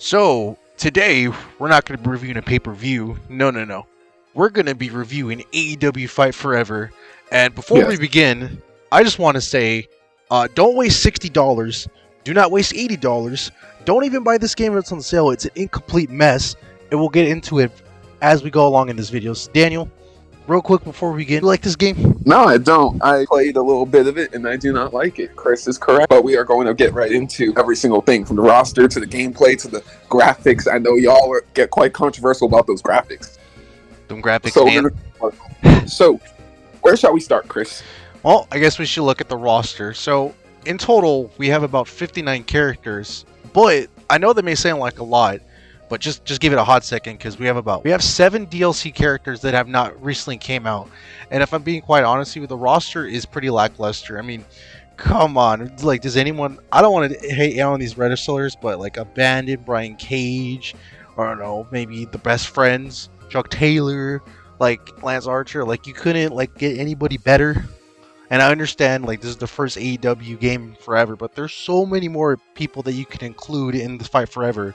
So, today, we're not going to be reviewing a pay-per-view. No. We're going to be reviewing AEW Fight Forever. And before we Yes. begin, I just want to say, don't waste $60. Do not waste $80. Don't even buy this game if it's on sale. It's an incomplete mess. And we'll get into it as we go along in this video. So, Daniel, real quick before we begin, you like this game? No, I don't. I played a little bit of it, and I do not like it. Chris is correct, but we are going to get right into every single thing, from the roster to the gameplay to the graphics. I know y'all get quite controversial about those graphics. Some graphics, So, man. so where shall we start, Chris? Well, I guess we should look at the roster. So, in total, we have about 59 characters. But I know that may sound like a lot, but just give it a hot second, because we have 7 DLC characters that have not recently came out. And if I'm being quite honest with you, the roster is pretty lackluster. I mean, come on. Like, does anyone... I don't want to hate on these wrestlers, but like Abandon, Brian Cage, or I don't know, maybe the Best Friends, Chuck Taylor, like Lance Archer. Like, you couldn't like get anybody better. And I understand, like, this is the first AEW game forever, but there's so many more people that you can include in the Fight Forever.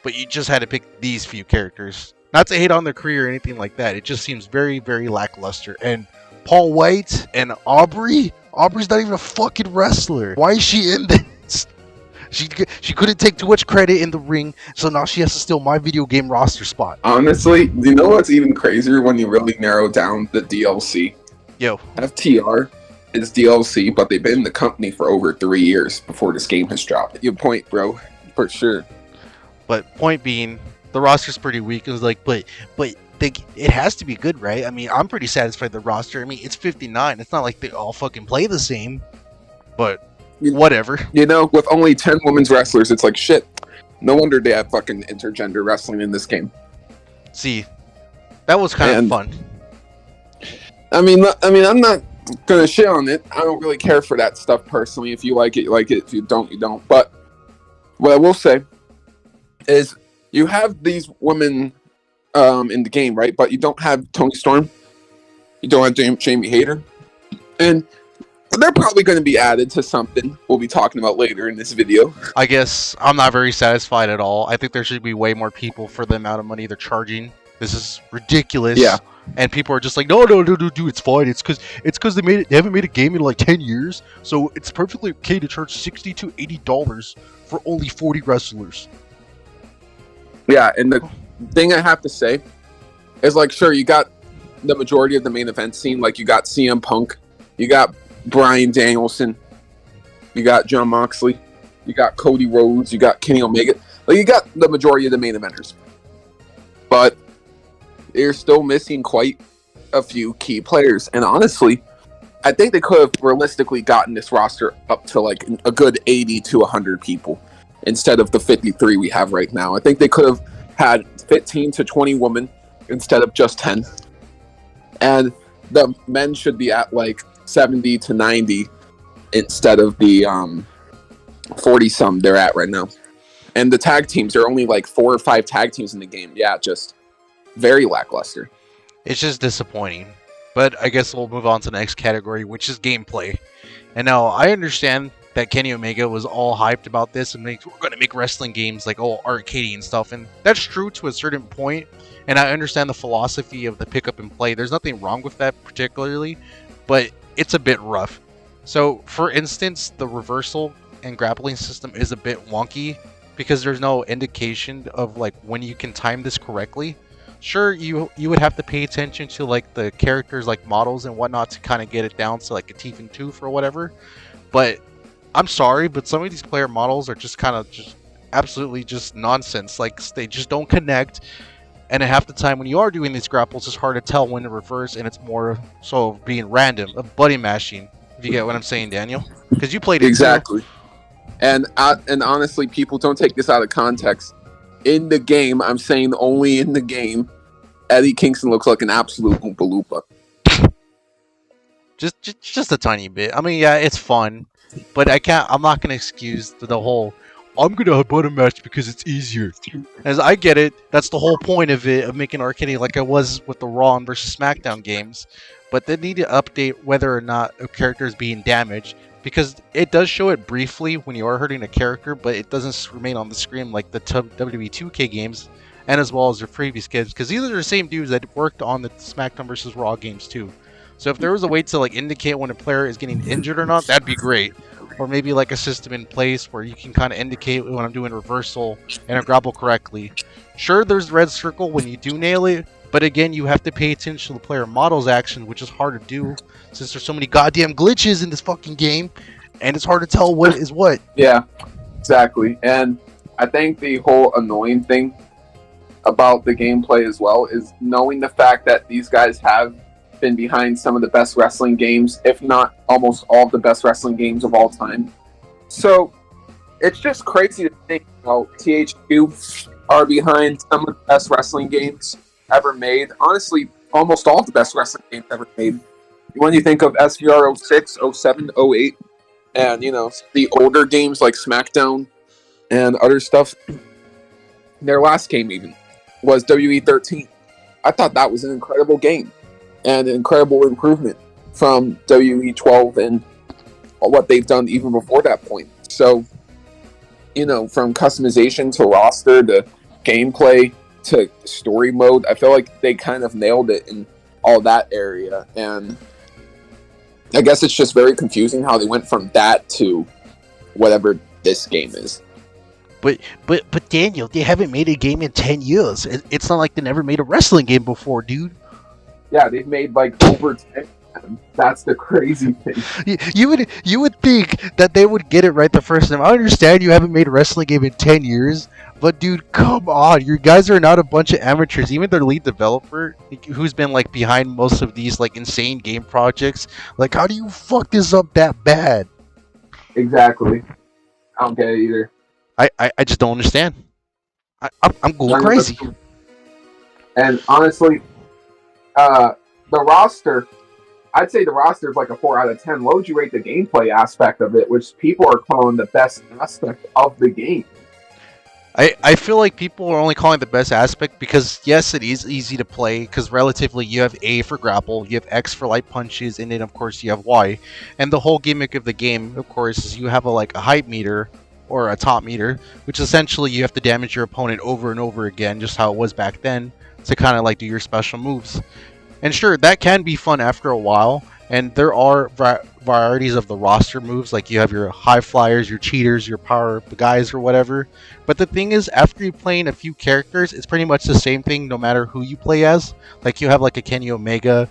But you just had to pick these few characters. Not to hate on their career or anything like that. It just seems very, very lackluster. And Paul White and Aubrey's not even a fucking wrestler. Why is she in this? She couldn't take too much credit in the ring, so now she has to steal my video game roster spot. Honestly, you know what's even crazier when you really narrow down the DLC? Yo. FTR is DLC, but they've been in the company for over 3 years before this game has dropped. Your point, bro, for sure. But point being, the roster's pretty weak. It was like, but it has to be good, right? I mean, I'm pretty satisfied with the roster. I mean, it's 59. It's not like they all fucking play the same. But whatever. You know, with only 10 women's wrestlers, it's like shit. No wonder they have fucking intergender wrestling in this game. See, that was kind of fun. I mean, I'm not gonna shit on it. I don't really care for that stuff personally. If you like it, you like it. If you don't, you don't. But what I will say is, you have these women in the game, right? But you don't have Toni Storm. You don't have Jamie Hayter. And they're probably going to be added to something we'll be talking about later in this video. I guess I'm not very satisfied at all. I think there should be way more people for the amount of money they're charging. This is ridiculous. Yeah. And people are just like, no, it's fine. It's because they haven't made a game in like 10 years, so it's perfectly okay to charge $60 to $80 for only 40 wrestlers. Yeah, and the thing I have to say is, like, sure, you got the majority of the main event scene. Like, you got CM Punk, you got Bryan Danielson, you got Jon Moxley, you got Cody Rhodes, you got Kenny Omega. Like, you got the majority of the main eventers. But they're still missing quite a few key players. And honestly, I think they could have realistically gotten this roster up to like a good 80 to 100 people instead of the 53 we have right now. I think they could have had 15 to 20 women instead of just 10. And the men should be at like 70 to 90 instead of the 40 some they're at right now. And the tag teams, there are only like 4 or 5 tag teams in the game. Yeah, just very lackluster. It's just disappointing. But I guess we'll move on to the next category, which is gameplay. And now I understand that Kenny Omega was all hyped about this and we're going to make wrestling games like all arcadey and stuff. And that's true to a certain point. And I understand the philosophy of the pick up and play. There's nothing wrong with that particularly, but it's a bit rough. So, for instance, the reversal and grappling system is a bit wonky because there's no indication of like when you can time this correctly. Sure, you would have to pay attention to like the characters like models and whatnot to kind of get it down to like a teeth and tooth or whatever. But I'm sorry, but some of these player models are just kind of just absolutely just nonsense. Like, they just don't connect. And at half the time when you are doing these grapples, it's hard to tell when to reverse, and it's more so of being random, of buddy mashing. If you get what I'm saying, Daniel, because you played it exactly. And honestly, people don't take this out of context. In the game, I'm saying only in the game, Eddie Kingston looks like an absolute Oompa Loompa. Just a tiny bit. I mean, yeah, it's fun, but I'm not gonna excuse the whole, I'm gonna buddy match because it's easier. As I get it, that's the whole point of it, of making arcade like I was with the Raw and versus SmackDown games. But they need to update whether or not a character is being damaged. because it does show it briefly when you are hurting a character, but it doesn't remain on the screen like the WWE 2K games, and as well as their previous games, because these are the same dudes that worked on the SmackDown vs. Raw games too. So if there was a way to like indicate when a player is getting injured or not, that'd be great. Or maybe like a system in place where you can kind of indicate when I'm doing reversal and I grapple correctly. Sure, there's red circle when you do nail it, but again, you have to pay attention to the player model's action, which is hard to do since there's so many goddamn glitches in this fucking game, and it's hard to tell what is what. Yeah, exactly. And I think the whole annoying thing about the gameplay as well is knowing the fact that these guys have been behind some of the best wrestling games, if not almost all of the best wrestling games of all time. So it's just crazy to think how THQ are behind some of the best wrestling games ever made. Honestly, almost all of the best wrestling games ever made. When you think of SVR 06, 07, 08, and the older games like SmackDown and other stuff, their last game even was WE 13. I thought that was an incredible game and an incredible improvement from WE 12 and what they've done even before that point. So, from customization to roster to gameplay to story mode, I feel like they kind of nailed it in all that area. And I guess it's just very confusing how they went from that to whatever this game is. But Daniel, they haven't made a game in 10 years. It's not like they never made a wrestling game before, dude. Yeah, they've made like over 10. That's the crazy thing. You would think that they would get it right the first time. I understand you haven't made a wrestling game in 10 years, but dude, come on. You guys are not a bunch of amateurs. Even their lead developer, who's been like behind most of these like insane game projects, like how do you fuck this up that bad? Exactly. I don't get it either. I just don't understand. I'm going crazy. And honestly, the roster, I'd say the roster is like a 4 out of 10. What would you rate the gameplay aspect of it, which people are calling the best aspect of the game? I feel like people are only calling it the best aspect because, yes, it is easy to play because relatively you have A for grapple, you have X for light punches, and then, of course, you have Y. And the whole gimmick of the game, of course, is you have a height meter or a top meter, which essentially you have to damage your opponent over and over again, just how it was back then, to kind of like do your special moves. And sure, that can be fun after a while, and there are varieties of the roster moves, like you have your high flyers, your cheaters, your power guys, or whatever. But the thing is, after you're playing a few characters, it's pretty much the same thing no matter who you play as. Like you have like a Kenny Omega,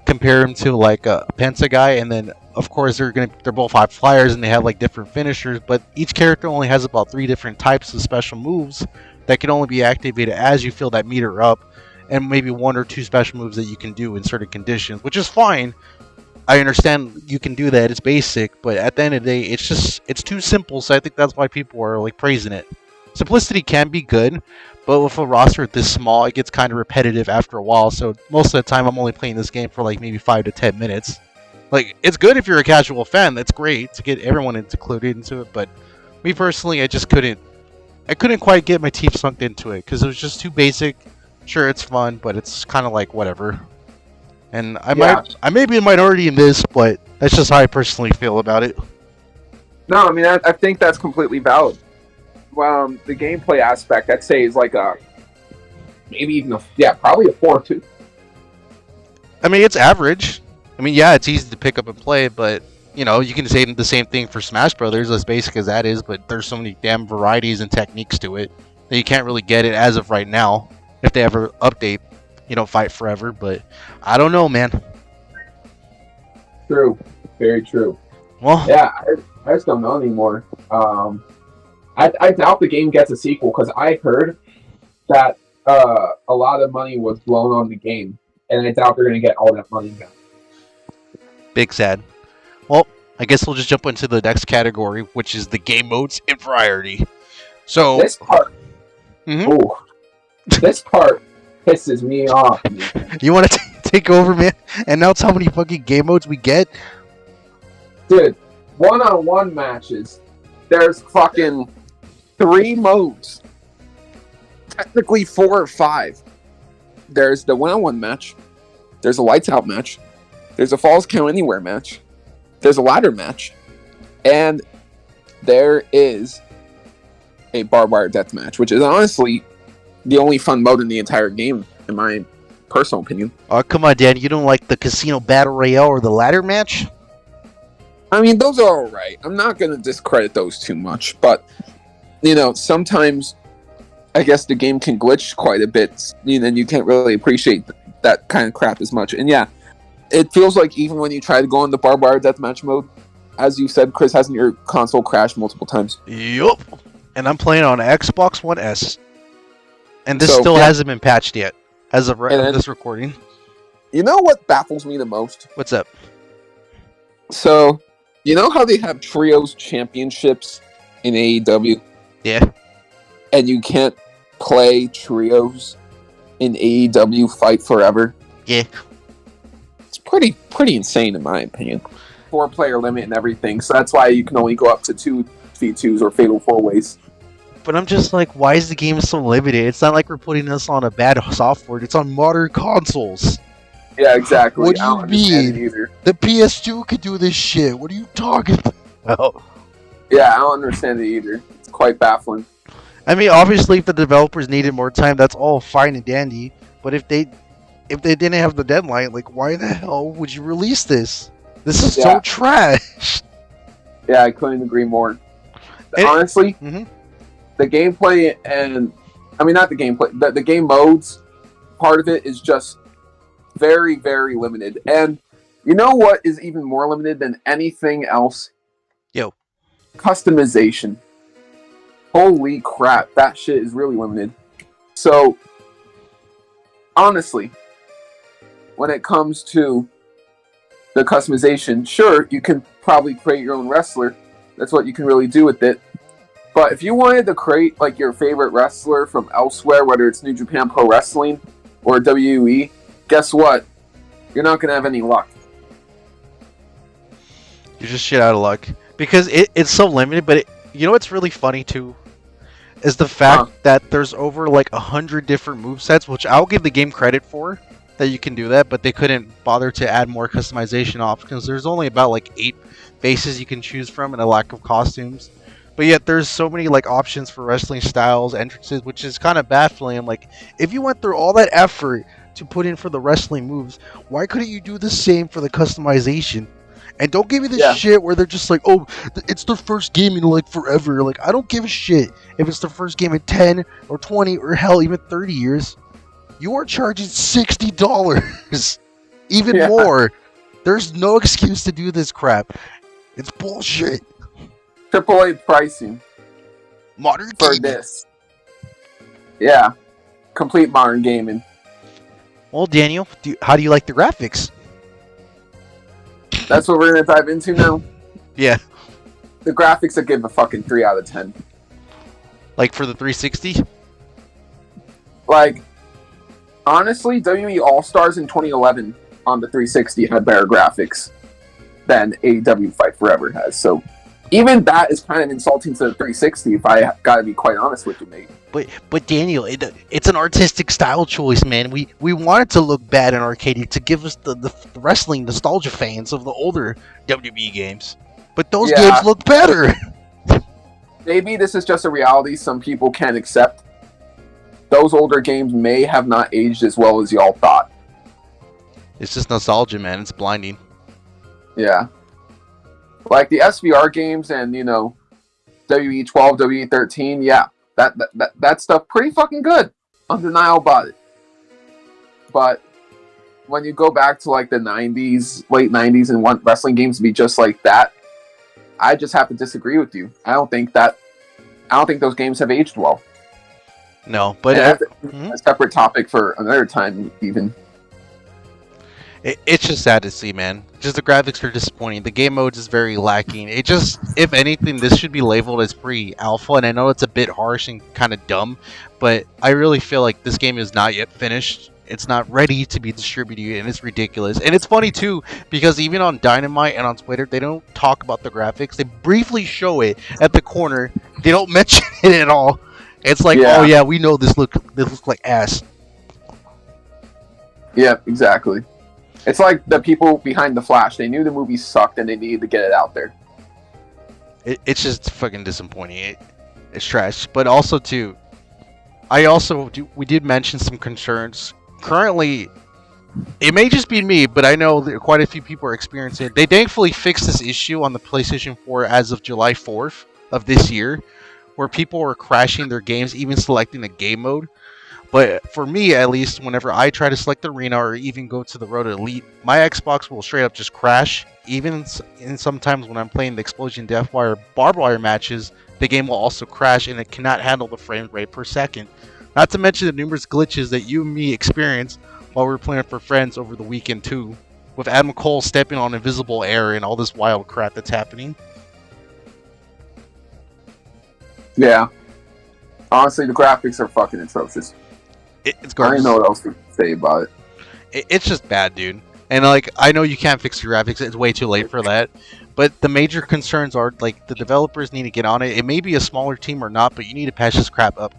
compare him to like a Penta guy, and then of course they're both high flyers and they have like different finishers, but each character only has about 3 different types of special moves that can only be activated as you fill that meter up, and maybe 1 or 2 special moves that you can do in certain conditions, which is fine. I understand you can do that, it's basic, but at the end of the day, it's too simple, so I think that's why people are like praising it. Simplicity can be good, but with a roster this small, it gets kind of repetitive after a while, so most of the time I'm only playing this game for like maybe 5 to 10 minutes. Like, it's good if you're a casual fan, that's great to get everyone included into it, but me personally, I couldn't quite get my teeth sunk into it, because it was just too basic. Sure, it's fun, but it's kind of like whatever. And I may be a minority in this, but that's just how I personally feel about it. No, I mean, I think that's completely valid. The gameplay aspect, I'd say, is like maybe even probably a 4 or 2. I mean, it's average. I mean, yeah, it's easy to pick up and play, but you can say the same thing for Smash Brothers, as basic as that is, but there's so many damn varieties and techniques to it that you can't really get it as of right now. If they ever update, Fight Forever, but I don't know, man. True, very true. Well, yeah, I just don't know anymore. I doubt the game gets a sequel because I heard that a lot of money was blown on the game, and I doubt they're going to get all that money back. Big sad. Well, I guess we'll just jump into the next category, which is the game modes and variety. So this part, this part pisses me off. Man. You want to take over, man, and announce how many fucking game modes we get? Dude, one-on-one matches, there's fucking 3 modes. Technically 4 or 5. There's the one-on-one match. There's a lights out match. There's a falls count anywhere match. There's a ladder match. And there is a barbed wire death match, which is honestly the only fun mode in the entire game, in my personal opinion. Oh, come on, Dan. You don't like the casino battle royale or the ladder match? I mean, those are all right. I'm not going to discredit those too much, but sometimes I guess the game can glitch quite a bit, and you can't really appreciate that kind of crap as much. And yeah, it feels like even when you try to go in the barbed wire deathmatch mode, as you said, Chris, hasn't your console crashed multiple times? Yup. And I'm playing on Xbox One S. And this still hasn't been patched yet, as of this recording. You know what baffles me the most? What's up? So, you know how they have trios championships in AEW? Yeah. And you can't play trios in AEW Fight Forever? Yeah. It's pretty insane in my opinion. 4-player limit and everything, so that's why you can only go up to 2v2s or fatal 4-ways. But I'm just like, why is the game so limited? It's not like we're putting this on a bad software. It's on modern consoles. Yeah, exactly. What do you mean? The PS2 could do this shit. What are you talking about? Yeah, I don't understand it either. It's quite baffling. I mean, obviously, if the developers needed more time, that's all fine and dandy. But if they didn't have the deadline, like, why the hell would you release this? This is so trash. Yeah, I couldn't agree more. Honestly, the gameplay and... I mean, not the gameplay. The game modes part of it is just very, very limited. And you know what is even more limited than anything else? Yo. Customization. Holy crap, that shit is really limited. So, honestly, when it comes to the customization, sure, you can probably create your own wrestler. That's what you can really do with it. But if you wanted to create like your favorite wrestler from elsewhere, whether it's New Japan Pro Wrestling or WWE, guess what? You're not going to have any luck. You're just shit out of luck. Because it's so limited, but you know what's really funny too? Is the fact that there's over like 100 different movesets, which I'll give the game credit for, that you can do that, but they couldn't bother to add more customization options. There's only about like 8 faces you can choose from and a lack of costumes. But yet there's so many like options for wrestling styles, entrances, which is kind of baffling. I'm like, if you went through all that effort to put in for the wrestling moves, why couldn't you do the same for the customization? And don't give me this shit where they're just like, oh, it's their first game in like forever. Like, I don't give a shit if it's their first game in 10 or 20 or hell, even 30 years. You are charging $60. Even more. There's no excuse to do this crap. It's bullshit. AAA pricing. Modern for gaming. This. Yeah. Complete modern gaming. Well, Daniel, how do you like the graphics? That's what we're going to dive into now? Yeah. The graphics I give a fucking 3 out of 10. Like for the 360? Like, honestly, WWE All-Stars in 2011 on the 360 had better graphics than AEW Fight Forever has. So, even that is kind of insulting to the 360, if I gotta be quite honest with you, mate. But Daniel, it's an artistic style choice, man. We want it to look bad and arcadey to give us the wrestling nostalgia fans of the older WWE games. But those games look better. Maybe this is just a reality some people can't accept. Those older games may have not aged as well as y'all thought. It's just nostalgia, man. It's blinding. Yeah. Like the SVR games and, WE 12, WE 13, yeah. That stuff pretty fucking good. Undeniable about it. But when you go back to like the 90s, late 90s, and want wrestling games to be just like that, I just have to disagree with you. I don't think those games have aged well. No, but that's a separate topic for another time, even. It's just sad to see, man. Just the graphics are disappointing. The game modes is very lacking. It just, if anything, this should be labeled as pre-alpha, and I know it's a bit harsh and kind of dumb, but I really feel like this game is not yet finished. It's not ready to be distributed, and it's ridiculous. And it's funny, too, because even on Dynamite and on Twitter, they don't talk about the graphics. They briefly show it at the corner. They don't mention it at all. It's like, oh yeah, we know this looks like ass. Yeah, exactly. It's like the people behind The Flash. They knew the movie sucked and they needed to get it out there. It's just fucking disappointing. It's trash. But also too, we did mention some concerns. Currently, it may just be me, but I know that quite a few people are experiencing it. They thankfully fixed this issue on the PlayStation 4 as of July 4th of this year, where people were crashing their games, even selecting the game mode. But for me, at least, whenever I try to select Arena or even go to the Road to Elite, my Xbox will straight up just crash. Even in sometimes when I'm playing the Explosion Deathwire barbed wire matches, the game will also crash and it cannot handle the frame rate per second. Not to mention the numerous glitches that you and me experienced while we were playing for friends over the weekend too, with Adam Cole stepping on invisible air and all this wild crap that's happening. Yeah. Honestly, the graphics are fucking atrocious. It's I garbage. don't know what else to say about it. It's just bad, dude. And like, I know you can't fix your graphics; it's way too late for that. But the major concerns are like the developers need to get on it. It may be a smaller team or not, but you need to patch this crap up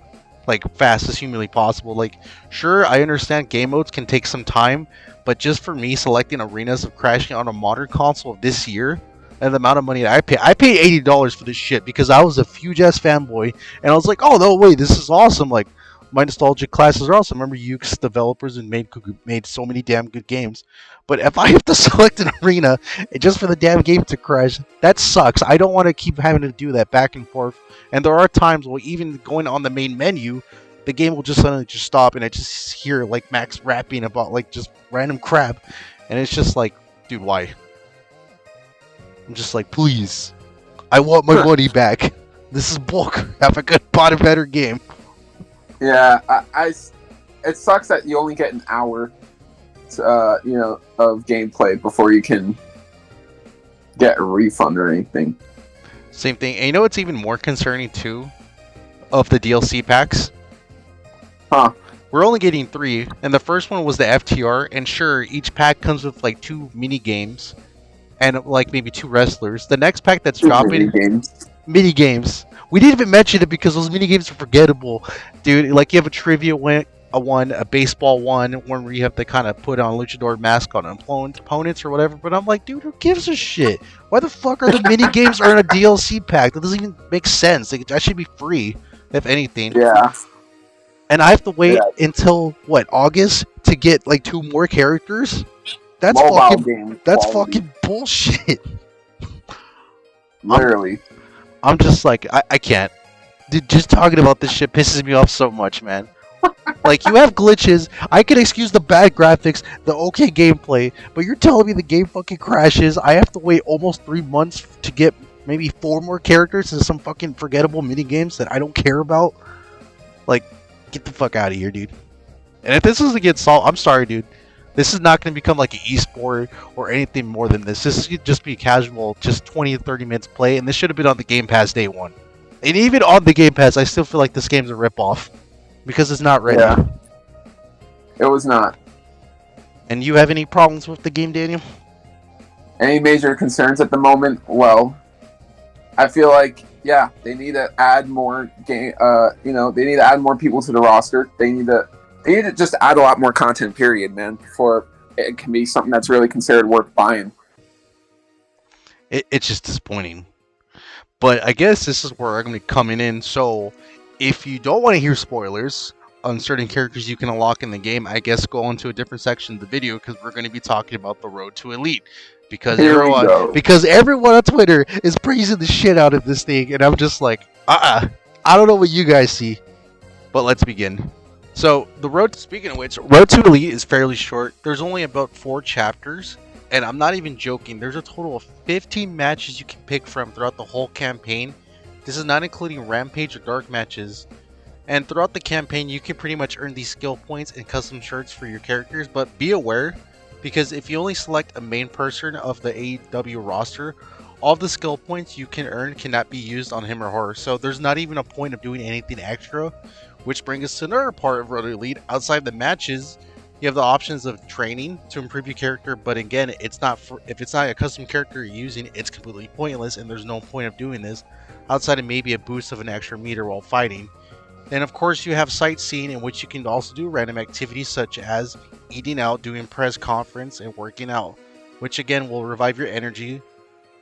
like fast as humanly possible. Like, sure, I understand game modes can take some time, but just for me selecting arenas of crashing on a modern console of this year and the amount of money that I paid $80 for this shit because I was a huge ass fanboy and I was like, oh no way, this is awesome. Like, my nostalgic classes are awesome. Remember, Yuke's developers and made so many damn good games. But if I have to select an arena just for the damn game to crash, that sucks. I don't want to keep having to do that back and forth. And there are times where even going on the main menu, the game will just suddenly just stop, and I just hear like Max rapping about like just random crap, and it's just like, dude, why? I'm just like, please, I want my money back. This is bulk. Have a good, bought a better game. Yeah, it sucks that you only get an hour, of gameplay before you can get a refund or anything. Same thing. And you know what's even more concerning too? Of the DLC packs? Huh. We're only getting 3, and the first one was the FTR, and sure, each pack comes with like 2 mini games and like maybe 2 wrestlers. The next pack that's dropping mini games. We didn't even mention it because those mini games are forgettable, dude. Like, you have a trivia one, a baseball one where you have to kind of put on a luchador mask on opponents or whatever. But I'm like, dude, who gives a shit? Why the fuck are the mini games are in a DLC pack? That doesn't even make sense. Like, that should be free, if anything. Yeah. And I have to wait until what, August to get like 2 more characters? That's fucking bullshit. Literally. I'm just like, I can't. Dude, just talking about this shit pisses me off so much, man. Like, you have glitches. I can excuse the bad graphics, the okay gameplay, but you're telling me the game fucking crashes. I have to wait almost 3 months to get maybe 4 more characters in some fucking forgettable mini games that I don't care about. Like, get the fuck out of here, dude. And if this doesn't get solved, I'm sorry, dude. This is not going to become like an esport or anything more than this. This should just be casual, just 20 to 30 minutes play, and this should have been on the Game Pass day 1. And even on the Game Pass, I still feel like this game's a ripoff because it's not ready. Yeah. It was not. And you have any problems with the game, Daniel? Any major concerns at the moment? Well, I feel like, yeah, they need to add more game. They need to add more people to the roster. They need to just add a lot more content, period, man, before it can be something that's really considered worth buying. It's just disappointing. But I guess this is where I'm going to be coming in. So, if you don't want to hear spoilers on certain characters you can unlock in the game, I guess go on to a different section of the video because we're going to be talking about the Road to Elite. Because everyone on Twitter is praising the shit out of this thing, and I'm just like, I don't know what you guys see. But let's begin. So, speaking of which, Road to Elite is fairly short. There's only about 4 chapters, and I'm not even joking. There's a total of 15 matches you can pick from throughout the whole campaign. This is not including Rampage or Dark matches. And throughout the campaign, you can pretty much earn these skill points and custom shirts for your characters, but be aware, because if you only select a main person of the AEW roster, all the skill points you can earn cannot be used on him or her, so there's not even a point of doing anything extra. Which brings us to another part of Road to Elite. Outside the matches, you have the options of training to improve your character, but again, if it's not a custom character you're using, it's completely pointless, and there's no point of doing this, outside of maybe a boost of an extra meter while fighting. Then of course you have sightseeing, in which you can also do random activities such as eating out, doing press conference, and working out, which again will revive your energy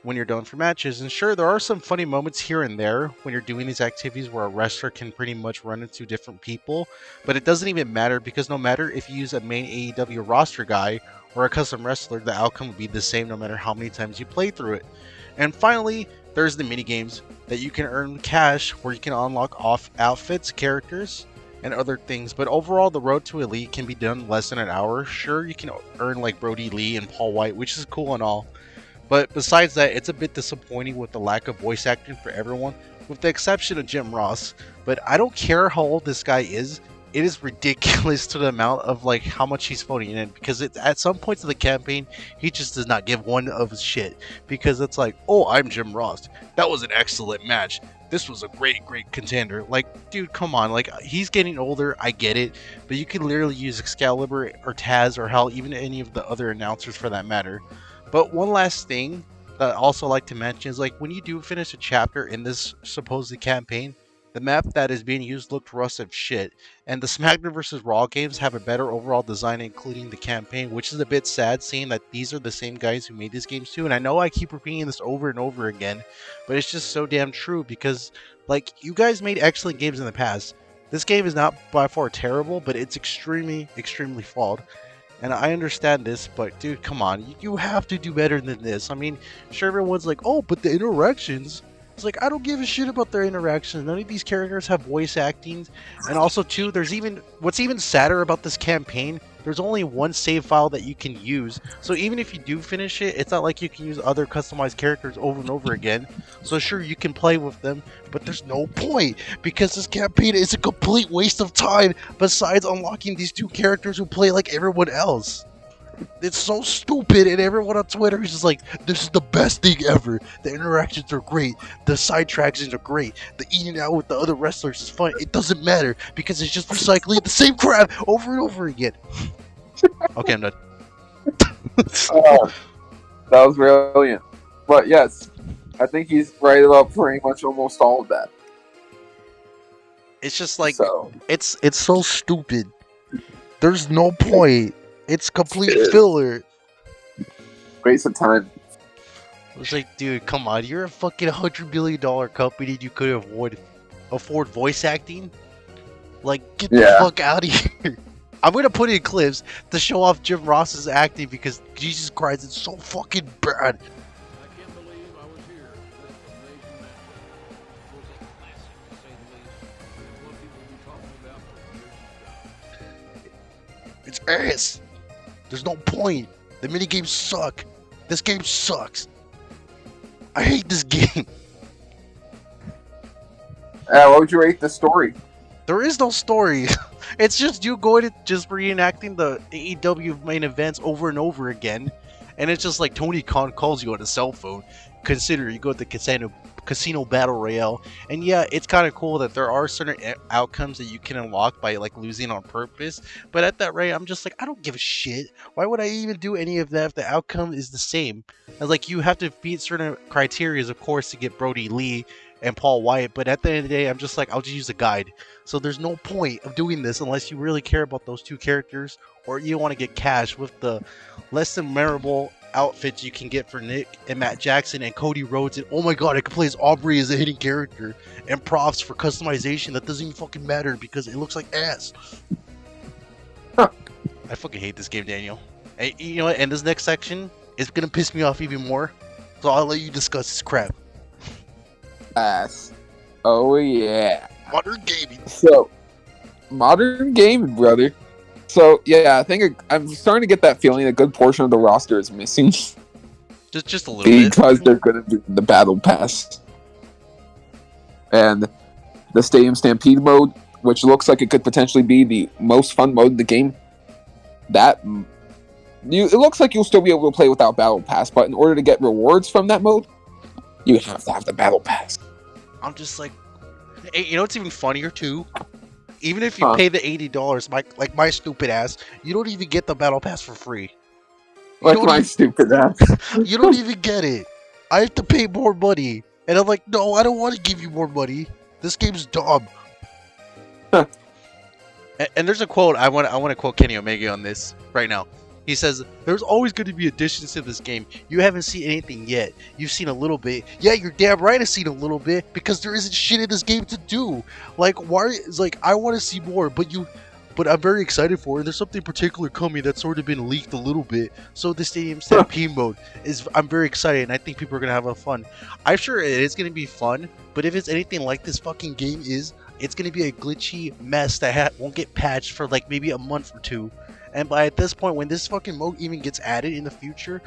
when you're done for matches. And sure, there are some funny moments here and there when you're doing these activities where a wrestler can pretty much run into different people, but it doesn't even matter because no matter if you use a main AEW roster guy or a custom wrestler, the outcome will be the same no matter how many times you play through it. And finally, there's the mini games that you can earn cash where you can unlock off outfits, characters, and other things. But overall, the road to elite can be done less than an hour. Sure, you can earn like Brody Lee and Paul White, which is cool and all. But besides that, it's a bit disappointing with the lack of voice acting for everyone, with the exception of Jim Ross. But I don't care how old this guy is. It is ridiculous to the amount of like how much he's phoning in because it's at some points of the campaign he just does not give one of his shit because it's like, oh, I'm Jim Ross. That was an excellent match. This was a great contender. Like, dude, come on. Like, he's getting older. I get it, but you can literally use Excalibur or Taz or hell, even any of the other announcers for that matter. But one last thing that I also like to mention is like when you do finish a chapter in this supposed campaign, the map that is being used looked rough as shit, and the SmackDown vs. Raw games have a better overall design, including the campaign, which is a bit sad seeing that these are the same guys who made these games too. And I know I keep repeating this over and over again, but it's just so damn true because, like, you guys made excellent games in the past. This game is not by far terrible, but it's extremely flawed. And I understand this, but dude, come on. You have to do better than this. I mean, sure, everyone's like, oh, but the interactions. It's like, I don't give a shit about their interactions. None of these characters have voice acting. And also, too, what's even sadder about this campaign, there's only one save file that you can use. So even if you do finish it, it's not like you can use other customized characters over and over again. So sure, you can play with them, but there's no point because this campaign is a complete waste of time besides unlocking these two characters who play like everyone else. It's so stupid, and everyone on Twitter is just like, this is the best thing ever. The interactions are great. The side tracks are great. The eating out with the other wrestlers is fun. It doesn't matter because it's just recycling the same crap over and over again. Okay, I'm done. Oh, that was brilliant. But yes, I think he's right about pretty much almost all of that. It's just like, it's so stupid. There's no point. It's complete filler. Waste of time. It's like, dude, come on. You're a fucking $100 billion company. You could afford voice acting? Like, get the fuck out of here. I'm going to put in clips to show off Jim Ross's acting because, Jesus Christ, it's so fucking bad. I can't believe I was here. This amazing match. It was what people will be talking about for years to come. It's ass. There's no point. The minigames suck. This game sucks. I hate this game. What would you rate the story? There is no story. It's just you going to just reenacting the AEW main events over and over again. And it's just like Tony Khan calls you on a cell phone. Consider you go to the casino battle royale, and yeah, it's kind of cool that there are certain outcomes that you can unlock by like losing on purpose, but at that rate I'm just like, I don't give a shit. Why would I even do any of that if the outcome is the same? And like, you have to meet certain criteria, of course, to get Brody Lee and Paul White, but at the end of the day I'm just like, I'll just use a guide. So there's no point of doing this unless you really care about those two characters, or you want to get cash with the less than memorable outfits you can get for Nick and Matt Jackson and Cody Rhodes, and oh my god, I can play as Aubrey as a hidden character, and props for customization that doesn't even fucking matter because it looks like ass. Huh. I fucking hate this game, Daniel. And you know what? And this next section is gonna piss me off even more, so I'll let you discuss this crap. Ass. Oh yeah. Modern gaming. So, modern gaming, brother. So yeah, I think I'm starting to get that feeling a good portion of the roster is missing. Just a little bit. Because they're going to do the battle pass. And the Stadium Stampede mode, which looks like it could potentially be the most fun mode in the game. It looks like you'll still be able to play without battle pass, but in order to get rewards from that mode, you have to have the battle pass. I'm just like, hey, you know what's even funnier too? Even if you pay the $80, like my stupid ass, you don't even get the battle pass for free. Like my stupid ass. You don't even get it. I have to pay more money, and I'm like, no, I don't want to give you more money. This game's dumb. And there's a quote I want to quote Kenny Omega on this right now. He says, there's always going to be additions to this game. You haven't seen anything yet. You've seen a little bit. Yeah, you're damn right I've seen a little bit, because there isn't shit in this game to do. Like, why? It's like, I want to see more, but I'm very excited for it. There's something particular coming that's sort of been leaked a little bit. So the Stadium Stampede mode I'm very excited, and I think people are going to have a fun. I'm sure it is going to be fun, but if it's anything like this fucking game is, it's going to be a glitchy mess that won't get patched for like maybe a month or two. And by at this point, when this fucking mode even gets added in the future,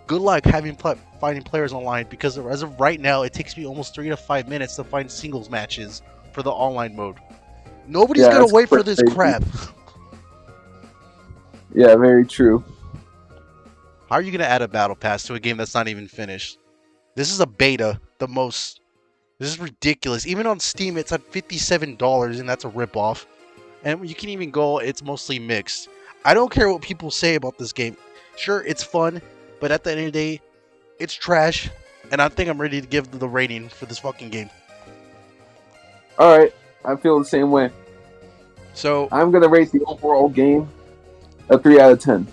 good luck finding players online, because as of right now, it takes me almost 3 to 5 minutes to find singles matches for the online mode. Nobody's gonna wait for this crap. Yeah, very true. How are you gonna add a battle pass to a game that's not even finished? This is a beta. This is ridiculous. Even on Steam, it's at $57, and that's a ripoff. And you can even go, it's mostly mixed. I don't care what people say about this game. Sure, it's fun, but at the end of the day, it's trash. And I think I'm ready to give the rating for this fucking game. Alright, I feel the same way. So I'm gonna rate the overall game a 3 out of 10.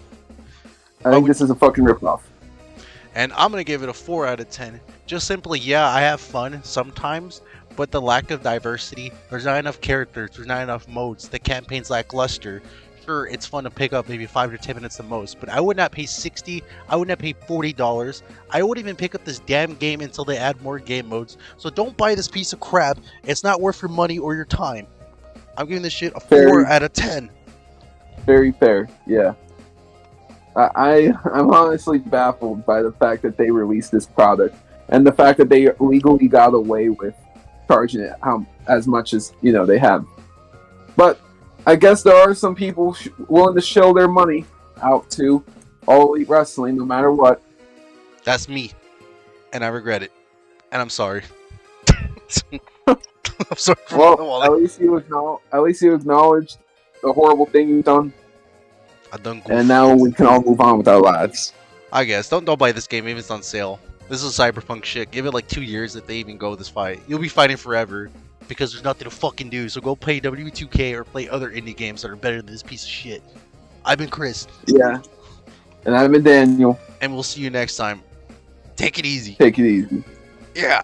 I think this is a fucking ripoff. And I'm going to give it a 4 out of 10. Just simply, yeah, I have fun sometimes, but the lack of diversity, there's not enough characters, there's not enough modes, the campaign's lackluster. Sure, it's fun to pick up maybe 5 to 10 minutes the most, but I would not pay $60, I would not pay $40. I wouldn't even pick up this damn game until they add more game modes. So don't buy this piece of crap. It's not worth your money or your time. I'm giving this shit a 4 out of 10. Very fair, yeah. I'm honestly baffled by the fact that they released this product, and the fact that they legally got away with charging it as much as they have. But I guess there are some people willing to shell their money out to All Elite Wrestling, no matter what. That's me, and I regret it, and I'm sorry. I'm sorry. Well, at least you acknowledged the horrible thing you've done. I done goofed. And now we can all move on with our lives. I guess. Don't buy this game if it's on sale. This is cyberpunk shit. Give it like 2 years if they even go this fight. You'll be fighting forever because there's nothing to fucking do. So go play W2K or play other indie games that are better than this piece of shit. I've been Chris. Yeah. And I've been Daniel. And we'll see you next time. Take it easy. Take it easy. Yeah.